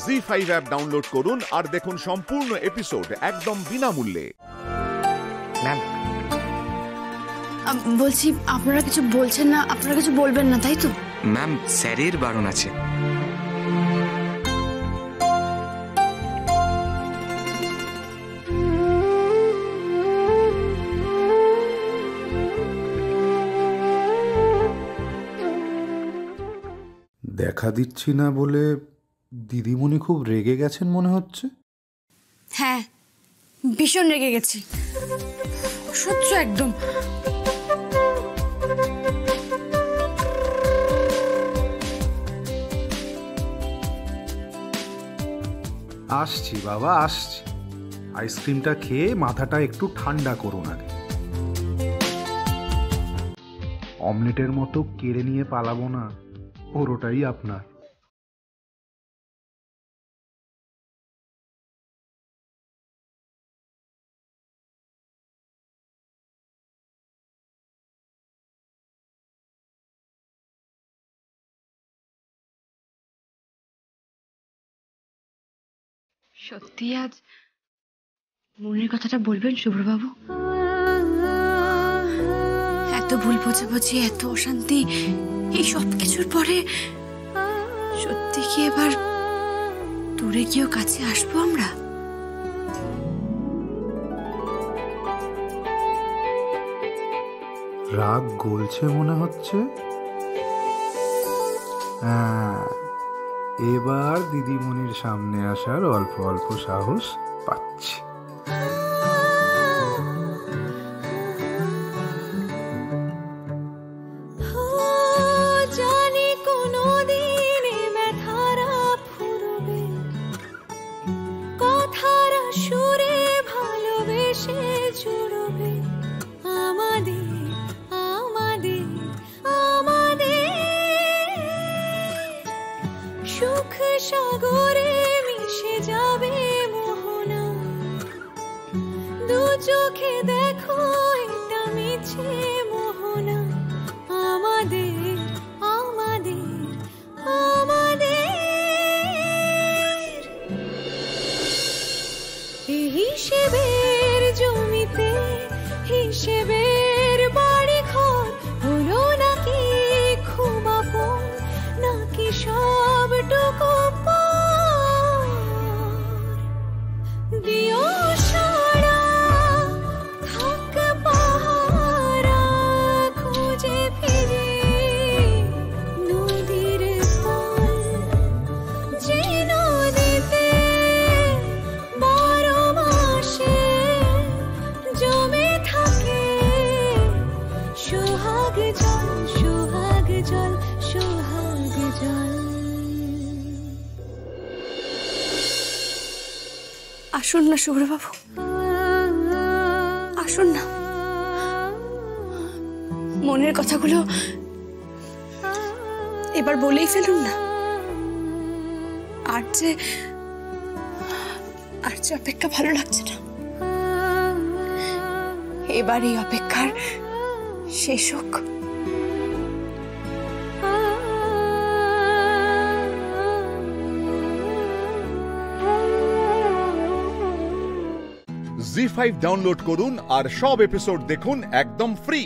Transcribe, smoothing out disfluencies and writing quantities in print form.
ZEE5 app download করুন আর দেখুন সম্পূর্ণ এপিসোড একদম বিনামূল্যে। ম্যাম বলছি আপনারা কিছু বলছেন না, আপনারা কিছু বলবেন না তাই তো? ম্যাম স্যারের বারণ আছে। দেখা দিচ্ছি না বলে দিদিমণি খুব রেগে গেছেন মনে হচ্ছে। হ্যাঁ, ভীষণ রেগে গেছি, অসহ্য একদম। আসছি বাবা, আসছি। আইসক্রিমটা খেয়ে মাথাটা একটু ঠান্ডা করুন আগে। অমলেটের মতো কেড়ে নিয়ে পালাবো না, পুরোটাই আপনার। সত্যি আজ মনের কথাটা বলবেন শুভ্রবাবু? এত ভুল বোঝাবুঝি, এত অশান্তি, এই সব কিছুর পরে সত্যি কি এবার দূরে গিয়েও কাছে আসবো আমরা? রাগ গলছে মনে হচ্ছে। হ্যাঁ, এবার দিদিমণির সামনে আসার অল্প অল্প সাহস পাচ্ছি। সুখ সাগরে মিশে যাবে মোহনা, দু চোখে দেখো এটা মিছে মোহনা। আমাদের আমাদের আমাদের হিসেবের জমিতে হিসেবের বাড়ি ঘর হলো নাকি খুব আপন, নাকি সবটুকু দিও সারা, থাক পাহারা খুঁজে ফিরে নদীর পার, যে নদীতে 12 মাসে জমে থাকে সোহাগ জল, সোহাগ জল, সোহাগ জল। আসুন না শুভ্রবাবু, আসুন না, মনের কথাগুলো এবার বলেই ফেলুন না। আর যে অপেক্ষা ভালো লাগছে না, এবার এই অপেক্ষার শেষ হোক। জি5 ডাউনলোড করুন আর সব এপিসোড দেখুন একদম ফ্রি।